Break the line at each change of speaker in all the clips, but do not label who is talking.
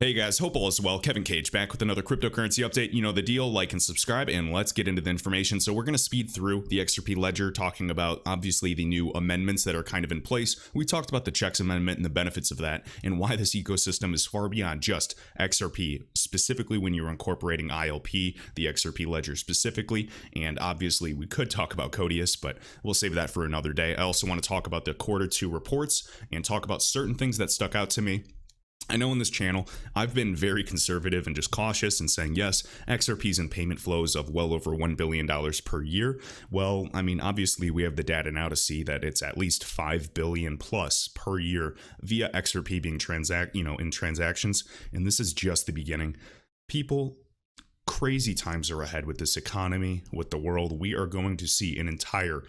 Hey guys, hope all is well. Kevin Cage back with another cryptocurrency update. You know the deal, like and subscribe, and let's get into the information. So we're going to speed through the XRP ledger, talking about obviously the new amendments that are kind of in place. We talked about the checks amendment and the benefits of that, and why this ecosystem is far beyond just XRP, specifically when you're incorporating ILP, the XRP ledger specifically. And obviously we could talk about Codius, but we'll save that for another day. I also want to talk about the Q2 reports and talk about certain things that stuck out to me. I know on this channel, I've been very conservative and just cautious and saying, yes, XRP's in payment flows of well over $1 billion per year. Well, I mean, obviously we have the data now to see that it's at least 5 billion plus per year via XRP being in transactions. And this is just the beginning. People, crazy times are ahead with this economy, with the world. We are going to see an entire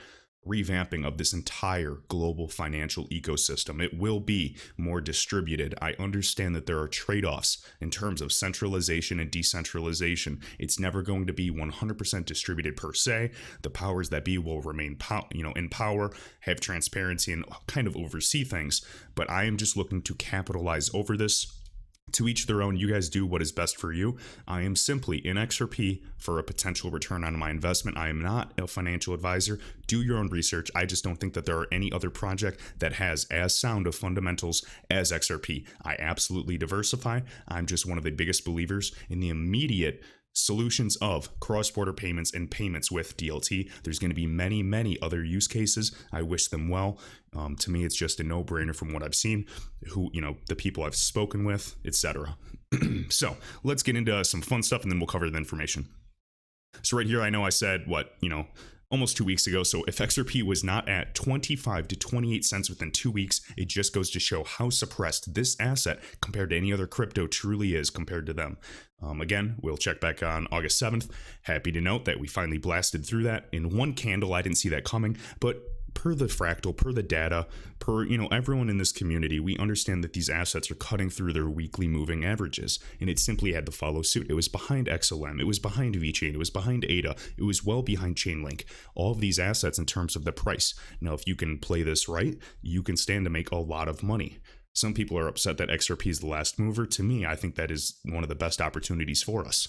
revamping of this entire global financial ecosystem. It will be more distributed. I understand that there are trade-offs in terms of centralization and decentralization. It's never going to be 100% distributed per se. The powers that be will remain in power, have transparency, and kind of oversee things. But I am just looking to capitalize over this. To each their own. You guys do what is best for you. I am simply in XRP for a potential return on my investment. I am not a financial advisor. Do your own research. I just don't think that there are any other project that has as sound of fundamentals as XRP. I absolutely diversify. I'm just one of the biggest believers in the immediate solutions of cross-border payments and payments with DLT. There's going to be many, many other use cases. I wish them well. To me, it's just a no-brainer from what I've seen, the people I've spoken with, etc. So let's get into some fun stuff and then we'll cover the information. So right here, I know I said almost 2 weeks ago. So if XRP was not at 25 to 28 cents within 2 weeks, it just goes to show how suppressed this asset compared to any other crypto truly is compared to them. Again, we'll check back on August 7th. Happy to note that we finally blasted through that in one candle. I didn't see that coming, but per the fractal, per the data, per everyone in this community, we understand that these assets are cutting through their weekly moving averages, and it simply had to follow suit. It was behind XLM, it was behind VeChain, it was behind ADA, it was well behind Chainlink. All of these assets in terms of the price. Now, if you can play this right, you can stand to make a lot of money. Some people are upset that XRP is the last mover. To me, I think that is one of the best opportunities for us.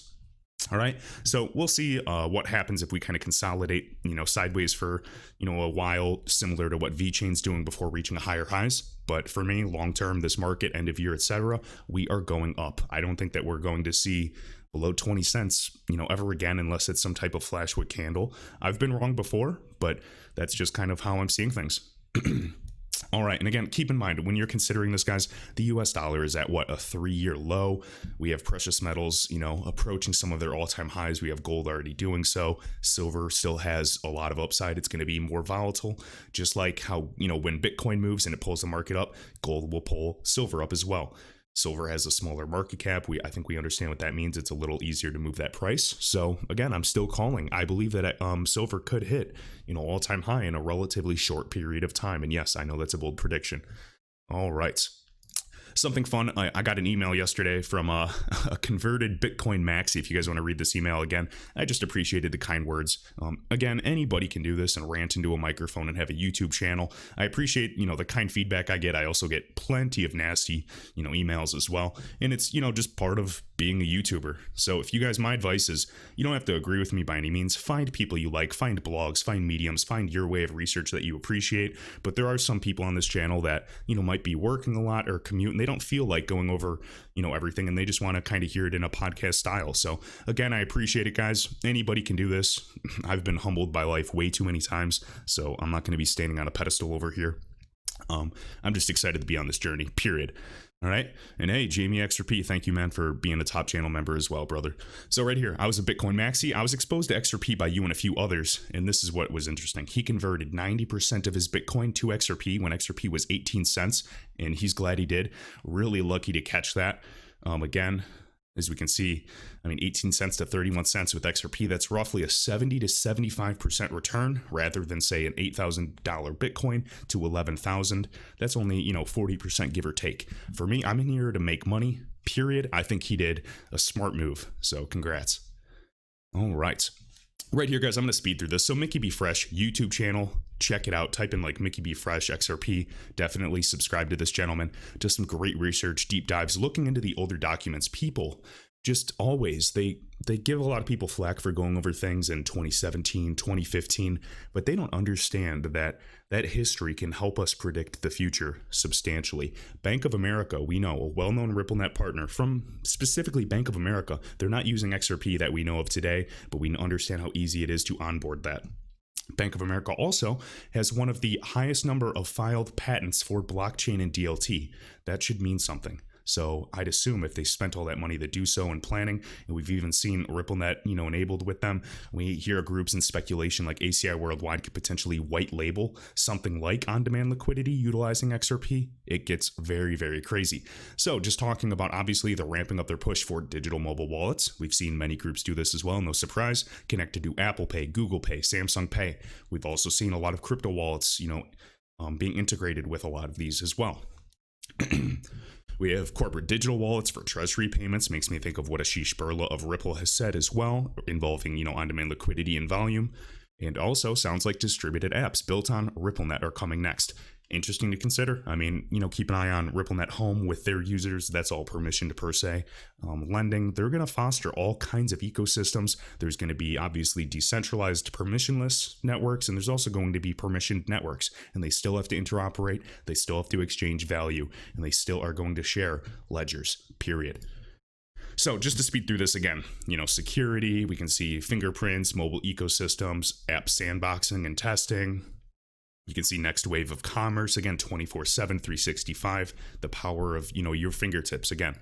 All right, so we'll see what happens if we kind of consolidate, sideways for, a while, similar to what VeChain's doing before reaching higher highs. But for me, long term, this market, end of year, etc., we are going up. I don't think that we're going to see below 20 cents, ever again, unless it's some type of flashwood candle. I've been wrong before, but that's just kind of how I'm seeing things. All right, and again, keep in mind, when you're considering this, guys, the US dollar is at, a 3-year low. We have precious metals, approaching some of their all-time highs. We have gold already doing so. Silver still has a lot of upside. It's going to be more volatile, just like how, when Bitcoin moves and it pulls the market up, gold will pull silver up as well. Silver has a smaller market cap. I think we understand what that means. It's a little easier to move that price. So again, I'm still calling. I believe that silver could hit, all-time high in a relatively short period of time. And yes, I know that's a bold prediction. All right. Something fun. I got an email yesterday from a converted Bitcoin maxi. If you guys want to read this email again, I just appreciated the kind words. Again, anybody can do this and rant into a microphone and have a YouTube channel. I appreciate, the kind feedback I get. I also get plenty of nasty, emails as well. And it's, just part of being a YouTuber. So if you guys, my advice is, you don't have to agree with me by any means. Find people you like, find blogs, find mediums, find your way of research that you appreciate. But there are some people on this channel that, might be working a lot or commute, and they don't feel like going over, everything, and they just want to kind of hear it in a podcast style. So again, I appreciate it, guys. Anybody can do this. I've been humbled by life way too many times, so I'm not going to be standing on a pedestal over here. I'm just excited to be on this journey, period. All right. And hey, Jamie XRP, thank you, man, for being a top channel member as well, brother. So right here, I was a Bitcoin maxi. I was exposed to XRP by you and a few others. And this is what was interesting. He converted 90% of his Bitcoin to XRP when XRP was 18 cents. And he's glad he did. Really lucky to catch that. Again, as we can see, 18 cents to 31 cents with XRP, that's roughly a 70 to 75% return rather than, say, an $8,000 Bitcoin to 11,000. That's only, 40% give or take. For me, I'm in here to make money, period. I think he did a smart move. So congrats. All right. Right here, guys, I'm going to speed through this. So Mickey B. Fresh YouTube channel, check it out. Type in like Mickey B. Fresh XRP. Definitely subscribe to this gentleman. Does some great research, deep dives, looking into the older documents. People just always, they give a lot of people flack for going over things in 2017, 2015, but they don't understand that that history can help us predict the future substantially. Bank of America, we know, a well-known RippleNet partner from specifically Bank of America. They're not using XRP that we know of today, but we understand how easy it is to onboard that. Bank of America also has one of the highest number of filed patents for blockchain and DLT. That should mean something. So I'd assume if they spent all that money to do so in planning, and we've even seen RippleNet, enabled with them, we hear groups in speculation like ACI Worldwide could potentially white label something like on-demand liquidity utilizing XRP. It gets very, very crazy. So just talking about, obviously, the ramping up their push for digital mobile wallets. We've seen many groups do this as well, no surprise, connected to Apple Pay, Google Pay, Samsung Pay. We've also seen a lot of crypto wallets, being integrated with a lot of these as well. We have corporate digital wallets for treasury payments. Makes me think of what Ashish Birla of Ripple has said as well, involving, on-demand liquidity and volume. And also sounds like distributed apps built on RippleNet are coming next. Interesting to consider. I mean, keep an eye on RippleNet Home with their users. That's all permissioned per se. Lending, they're going to foster all kinds of ecosystems. There's going to be obviously decentralized permissionless networks, and there's also going to be permissioned networks. And they still have to interoperate. They still have to exchange value, and they still are going to share ledgers, period. So just to speed through this again, security, we can see fingerprints, mobile ecosystems, app sandboxing and testing. You can see next wave of commerce, again, 24/7, 365, the power of, your fingertips again.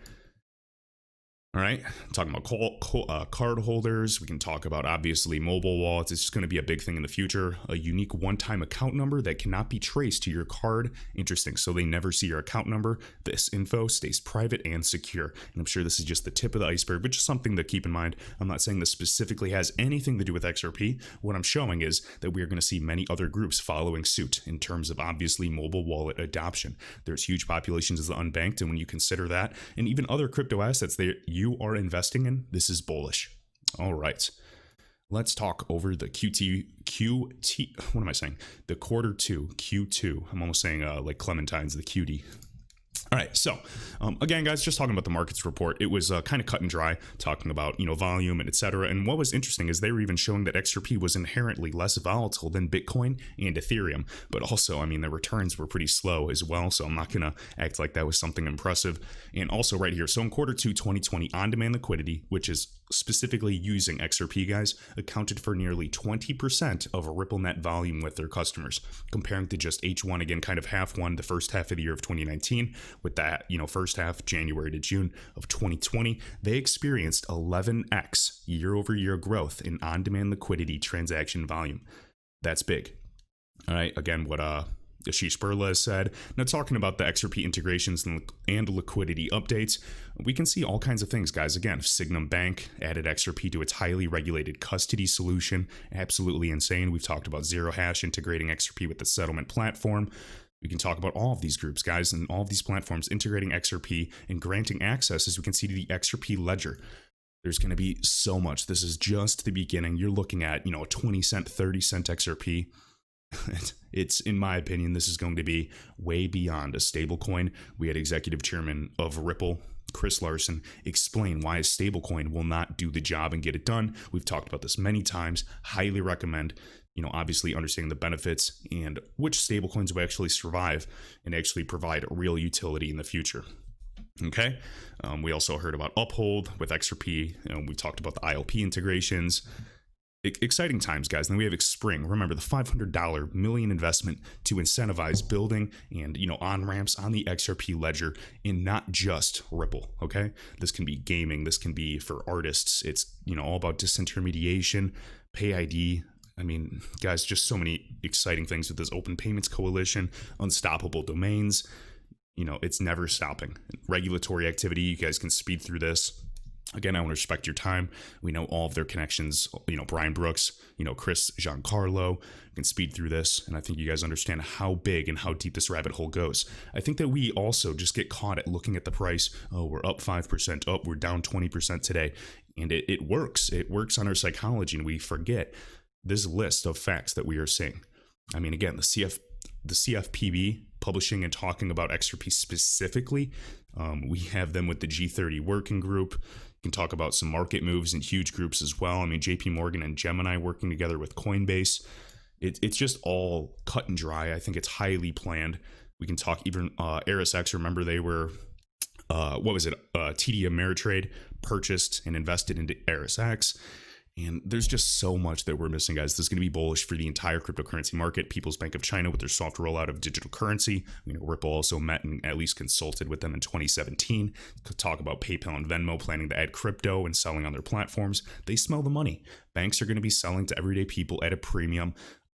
All right, talking about card holders. We can talk about, obviously, mobile wallets. It's just going to be a big thing in the future. A unique one-time account number that cannot be traced to your card. Interesting. So they never see your account number. This info stays private and secure. And I'm sure this is just the tip of the iceberg, but just something to keep in mind. I'm not saying this specifically has anything to do with XRP. What I'm showing is that we are going to see many other groups following suit in terms of, obviously, mobile wallet adoption. There's huge populations of the unbanked, and when you consider that, and even other crypto assets you are investing in, this is bullish. All right, let's talk over the QT. What am I saying? The Q2 Q2. I'm almost saying like Clementine's the cutie. All right, so again, guys, just talking about the markets report, it was kind of cut and dry, talking about, volume and etc. And what was interesting is they were even showing that XRP was inherently less volatile than Bitcoin and Ethereum. But also, I mean, the returns were pretty slow as well, so I'm not going to act like that was something impressive. And also right here, so in Q2 2020, on-demand liquidity, which is specifically using XRP, guys, accounted for nearly 20% of RippleNet volume with their customers, comparing to just H1, again, kind of half one, the first half of the year of 2019. With that, first half, January to June of 2020, they experienced 11x year-over-year growth in on-demand liquidity transaction volume. That's big. All right, again, what Ashish Birla has said. Now, talking about the XRP integrations and liquidity updates, we can see all kinds of things, guys. Again, Signum Bank added XRP to its highly regulated custody solution. Absolutely insane. We've talked about Zero Hash integrating XRP with the settlement platform. We can talk about all of these groups, guys, and all of these platforms integrating XRP and granting access, as we can see, to the XRP ledger. There's going to be so much. This is just the beginning. You're looking at, a 20 cent, 30 cent XRP. It's, in my opinion, this is going to be way beyond a stablecoin. We had executive chairman of Ripple, Chris Larson, explain why a stablecoin will not do the job and get it done. We've talked about this many times. Highly recommend, obviously understanding the benefits and which stablecoins will actually survive and actually provide real utility in the future. Okay. We also heard about Uphold with XRP. We talked about the ILP integrations. Exciting times, guys. And then we have Spring. Remember the $500 million investment to incentivize building and, on-ramps on the XRP ledger, and not just Ripple, okay? This can be gaming. This can be for artists. It's, all about disintermediation, Pay ID. I mean, guys, just so many exciting things with this Open Payments Coalition, unstoppable domains. It's never stopping. Regulatory activity, you guys can speed through this. Again, I want to respect your time. We know all of their connections, Brian Brooks, Chris Giancarlo. We can speed through this, and I think you guys understand how big and how deep this rabbit hole goes. I think that we also just get caught at looking at the price. Oh, we're up 5%. Oh, we're down 20% today. And it works. It works on our psychology, and we forget this list of facts that we are seeing. I mean, again, the CFPB publishing and talking about XRP specifically. We have them with the G30 working group. Can talk about some market moves in huge groups as well. I mean, JP Morgan and Gemini working together with Coinbase. It's just all cut and dry. I think it's highly planned. We can talk even ErisX. Remember, they were, TD Ameritrade purchased and invested into ErisX. And there's just so much that we're missing, guys. This is going to be bullish for the entire cryptocurrency market. People's Bank of China with their soft rollout of digital currency. Ripple also met and at least consulted with them in 2017. Could talk about PayPal and Venmo planning to add crypto and selling on their platforms. They smell the money. Banks are going to be selling to everyday people at a premium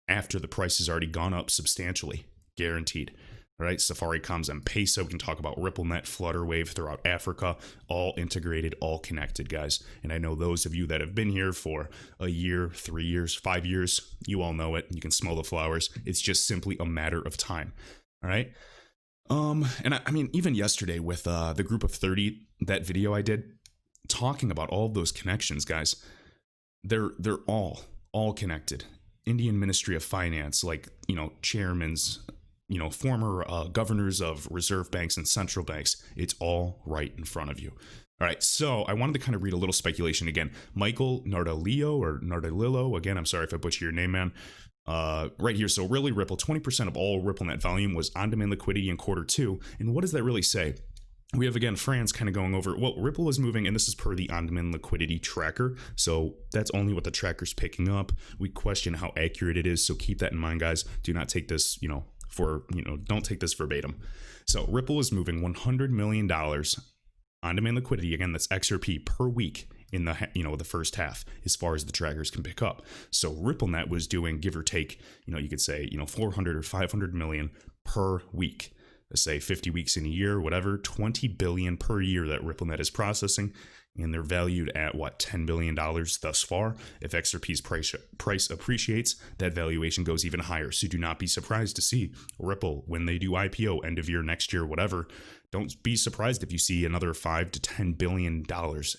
after the price has already gone up substantially. Guaranteed. All right, Safaricom's M-Pesa. We can talk about RippleNet, Flutterwave throughout Africa, all integrated, all connected, guys. And I know those of you that have been here for a year, 3 years, 5 years, you all know it. You can smell the flowers. It's just simply a matter of time. All right. And I mean, even yesterday with the group of 30, that video I did talking about all of those connections, guys, they're all connected. Indian Ministry of Finance, chairman's, former governors of reserve banks and central banks. It's all right in front of you. All right, so I wanted to kind of read a little speculation again. Michael Nardalillo, again, I'm sorry if I butcher your name, man. Right here, so really Ripple, 20% of all RippleNet volume was on-demand liquidity in Q2. And what does that really say? We have, again, Franz kind of going over, well, Ripple is moving, and this is per the on-demand liquidity tracker. So that's only what the tracker's picking up. We question how accurate it is, so keep that in mind, guys. Do not take this, don't take this verbatim. So Ripple is moving $100 million on-demand liquidity. Again, that's XRP per week in the first half, as far as the trackers can pick up. So RippleNet was doing, give or take, you could say, 400 or 500 million per week. Let's say 50 weeks in a year, whatever, 20 billion per year that RippleNet is processing. And they're valued at $10 billion thus far. If XRP's price appreciates, that valuation goes even higher. So do not be surprised to see Ripple, when they do IPO end of year, next year, whatever, don't be surprised if you see another $5 to $10 billion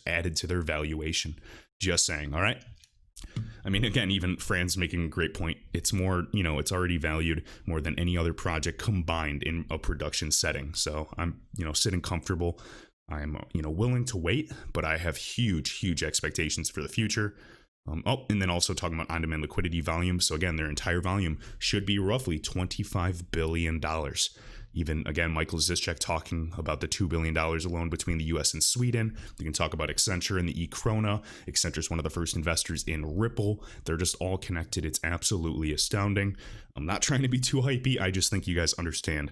added to their valuation. Just saying, all right? I mean, again, even Fran's making a great point. It's more, it's already valued more than any other project combined in a production setting. So I'm, sitting comfortable. I'm, willing to wait, but I have huge expectations for the future. And then also talking about on-demand liquidity volume. So again, their entire volume should be roughly $25 billion. Even, again, Michael Zischek talking about the $2 billion alone between the US and Sweden. We can talk about Accenture and the e-krona. Accenture is one of the first investors in Ripple. They're just all connected. It's absolutely astounding. I'm not trying to be too hypey. I just think you guys understand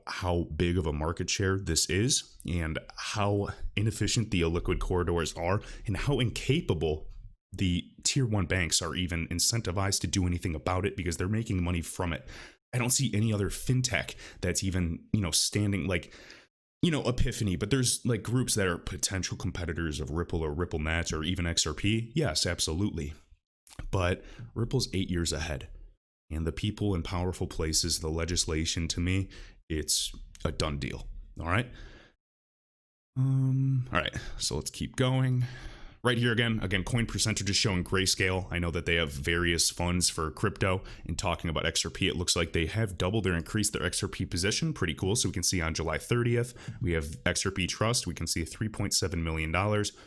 how big of a market share this is and how inefficient the illiquid corridors are and how incapable the tier one banks are even incentivized to do anything about it because they're making money from it. I don't see any other fintech that's even, standing Epiphany, but there's groups that are potential competitors of Ripple or RippleNet or even XRP. Yes, absolutely. But Ripple's 8 years ahead. And the people in powerful places, the legislation, to me, it's a done deal. All right. All right. So let's keep going. Right here again, coin percentages showing Grayscale. I know that they have various funds for crypto. And talking about XRP, it looks like they have doubled or increased their XRP position. Pretty cool. So we can see on July 30th, we have XRP Trust. We can see $3.7 million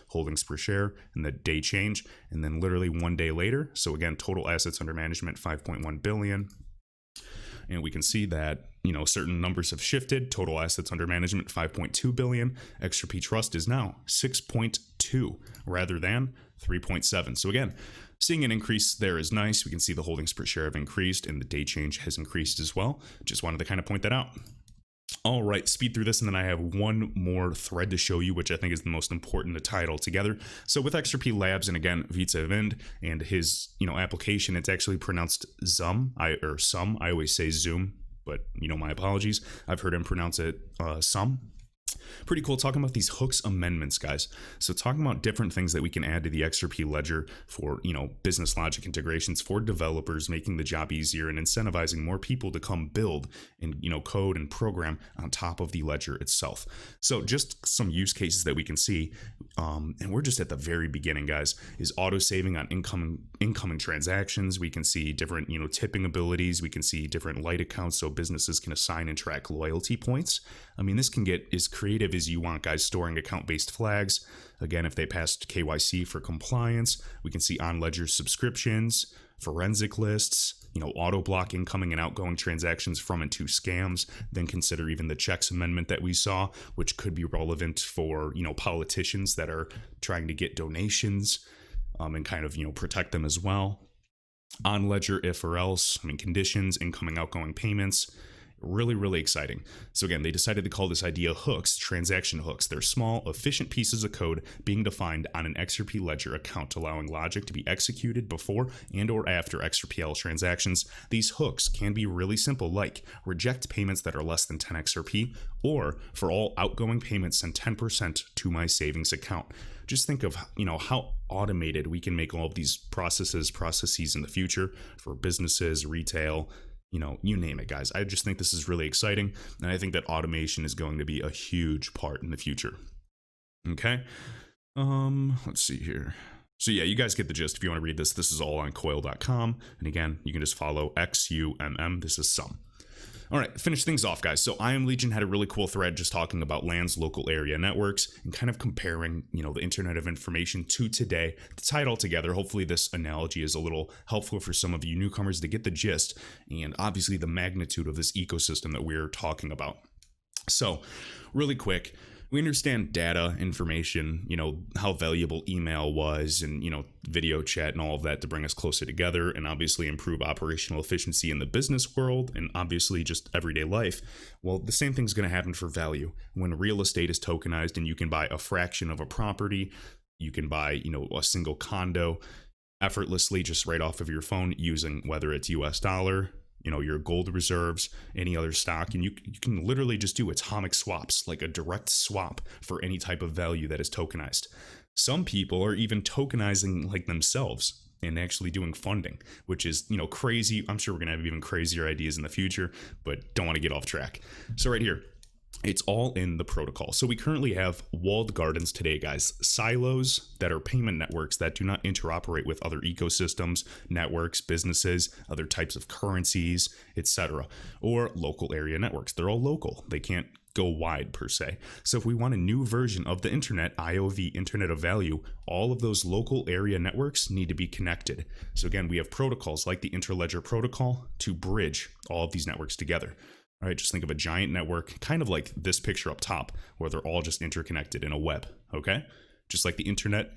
holdings per share in the day change. And then literally 1 day later. So again, total assets under management, 5.1 billion. And we can see that, certain numbers have shifted. Total assets under management, 5.2 billion. XRP Trust is now 6.2 rather than 3.7. So again, seeing an increase there is nice. We can see the holdings per share have increased and the day change has increased as well. Just wanted to kind of point that out. All right, speed through this, and then I have one more thread to show you, which I think is the most important to tie it all together. So with XRP Labs, and again, Vitsa Vind and his, application, it's actually pronounced Zum, I always say Zoom, but, my apologies. I've heard him pronounce it Sum. Pretty cool talking about these hooks amendments, guys. So talking about different things that we can add to the XRP ledger for, business logic integrations for developers, making the job easier and incentivizing more people to come build and, code and program on top of the ledger itself. So just some use cases that we can see, and we're just at the very beginning, guys, is auto saving on incoming transactions. We can see different, tipping abilities. We can see different light accounts so businesses can assign and track loyalty points. I mean, this can get as creative as you want, guys, storing account-based flags. Again, if they passed KYC for compliance, we can see on-ledger subscriptions, forensic lists, auto block incoming and outgoing transactions from and to scams. Then consider even the checks amendment that we saw, which could be relevant for, politicians that are trying to get donations and kind of, protect them as well. On ledger if or else, conditions, incoming, outgoing payments. Really, really exciting. So again, they decided to call this idea hooks, transaction hooks. They're small, efficient pieces of code being defined on an XRP ledger account, allowing logic to be executed before and or after XRPL transactions. These hooks can be really simple, like reject payments that are less than 10 XRP, or for all outgoing payments, send 10% to my savings account. Just think of, how automated we can make all of these processes in the future for businesses, retail, you name it, guys. I just think this is really exciting, and I think that automation is going to be a huge part in the future. Okay, let's see here. So yeah, you guys get the gist. If you want to read this is all on coil.com, and again, you can just follow XUMM. This is some. All right, finish things off, guys. So I Am Legion had a really cool thread just talking about LAN's local area networks and kind of comparing, the Internet of Information to today to tie it all together. Hopefully this analogy is a little helpful for some of you newcomers to get the gist and obviously the magnitude of this ecosystem that we're talking about. So really quick, we understand data, information, how valuable email was and, video chat and all of that to bring us closer together and obviously improve operational efficiency in the business world and obviously just everyday life. Well, the same thing's going to happen for value. When real estate is tokenized and you can buy a fraction of a property, you can buy, a single condo effortlessly just right off of your phone using whether it's US dollar, your gold reserves, any other stock, and you can literally just do atomic swaps, like a direct swap for any type of value that is tokenized. Some people are even tokenizing like themselves and actually doing funding, which is, crazy. I'm sure we're going to have even crazier ideas in the future, but don't want to get off track. So right here, it's all in the protocol. So we currently have walled gardens today, guys, silos that are payment networks that do not interoperate with other ecosystems, networks, businesses, other types of currencies, etc., or local area networks. They're all local. They can't go wide per se. So if we want a new version of the internet, IOV, Internet of Value, all of those local area networks need to be connected. So again, we have protocols like the Interledger protocol to bridge all of these networks together. All right, just think of a giant network, kind of like this picture up top, where they're all just interconnected in a web, okay? Just like the internet,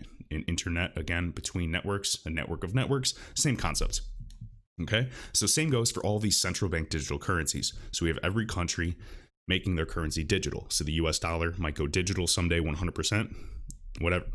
again, between networks, a network of networks, same concept, okay? So same goes for all these central bank digital currencies. So we have every country making their currency digital. So the US dollar might go digital someday, 100%. Whatever,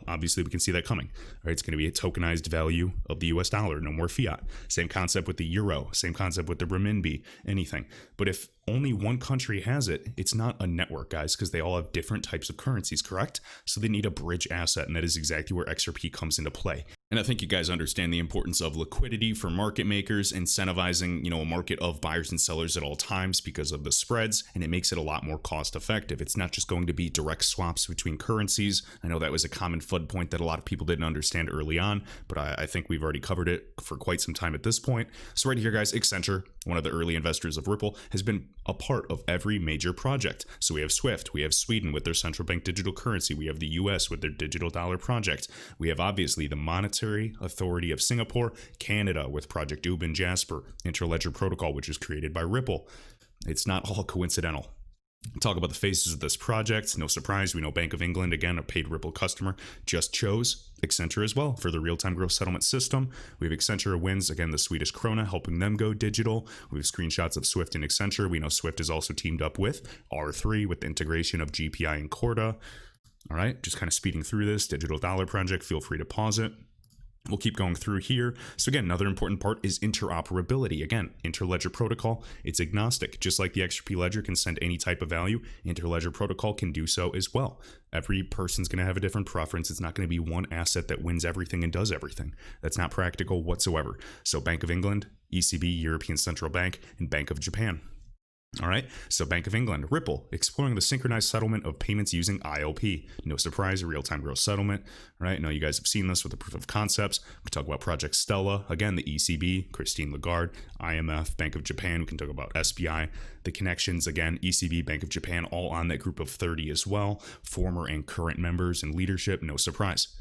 obviously we can see that coming. All right, it's going to be a tokenized value of the US dollar, no more fiat. Same concept with the euro, same concept with the renminbi, anything. But if only one country has it, it's not a network, guys, because they all have different types of currencies, correct? So they need a bridge asset, and that is exactly where XRP comes into play. And I think you guys understand the importance of liquidity for market makers, incentivizing, a market of buyers and sellers at all times because of the spreads, and it makes it a lot more cost effective. It's not just going to be direct swaps between currencies. I know that was a common FUD point that a lot of people didn't understand early on, but I think we've already covered it for quite some time at this point. So right here, guys, Accenture, one of the early investors of Ripple, has been a part of every major project. So we have SWIFT, we have Sweden with their central bank digital currency, we have the US with their digital dollar project, we have obviously the Monetary Authority of Singapore, Canada with Project Ubin Jasper, Interledger Protocol, which is created by Ripple. It's not all coincidental. Talk about the phases of this project. No surprise, we know Bank of England, again, a paid Ripple customer, just chose Accenture as well for the real-time gross settlement system. We have Accenture wins, again, the Swedish krona, helping them go digital. We have screenshots of Swift and Accenture. We know Swift is also teamed up with R3 with the integration of GPI and Corda. All right, just kind of speeding through this digital dollar project. Feel free to pause it. We'll keep going through here. So again, another important part is interoperability. Again, Interledger Protocol, it's agnostic. Just like the XRP Ledger can send any type of value, Interledger Protocol can do so as well. Every person's going to have a different preference. It's not going to be one asset that wins everything and does everything. That's not practical whatsoever. So Bank of England, ECB, European Central Bank, and Bank of Japan. All right, so Bank of England, Ripple, exploring the synchronized settlement of payments using ILP. No surprise, real-time gross settlement, right? I know you guys have seen this with the proof of concepts. We can talk about Project Stella, again, the ECB, Christine Lagarde, IMF, Bank of Japan. We can talk about SBI, the connections, again, ECB, Bank of Japan, all on that group of 30 as well. Former and current members and leadership, no surprise.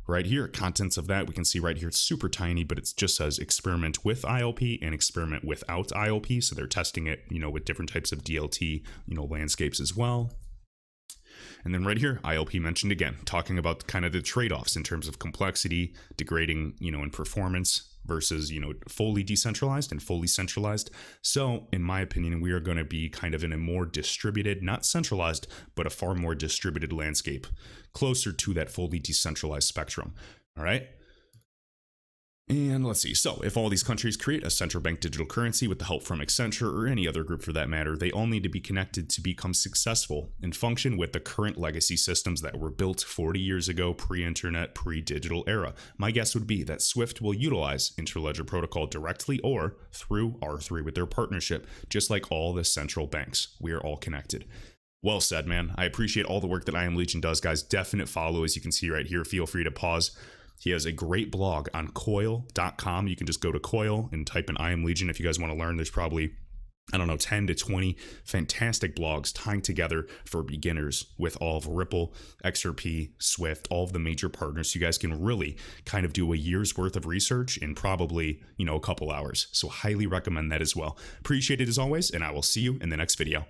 Right here, contents of that, we can see right here, it's super tiny, but it just says experiment with ILP and experiment without ILP. So they're testing it, with different types of DLT, landscapes as well. And then right here, ILP mentioned again, talking about kind of the trade-offs in terms of complexity, degrading, in performance versus, fully decentralized and fully centralized. So in my opinion, we are going to be kind of in a more distributed, not centralized, but a far more distributed landscape, closer to that fully decentralized spectrum. All right. And let's see. So if all these countries create a central bank digital currency with the help from Accenture or any other group for that matter, they all need to be connected to become successful and function with the current legacy systems that were built 40 years ago, pre-internet, pre-digital era. My guess would be that SWIFT will utilize Interledger Protocol directly or through R3 with their partnership, just like all the central banks. We are all connected. Well said, man. I appreciate all the work that I Am Legion does, guys. Definite follow, as you can see right here. Feel free to pause. He has a great blog on coil.com. You can just go to Coil and type in I Am Legion if you guys want to learn. There's probably, 10 to 20 fantastic blogs tying together for beginners with all of Ripple, XRP, Swift, all of the major partners. So you guys can really kind of do a year's worth of research in probably, a couple hours. So highly recommend that as well. Appreciate it as always, and I will see you in the next video.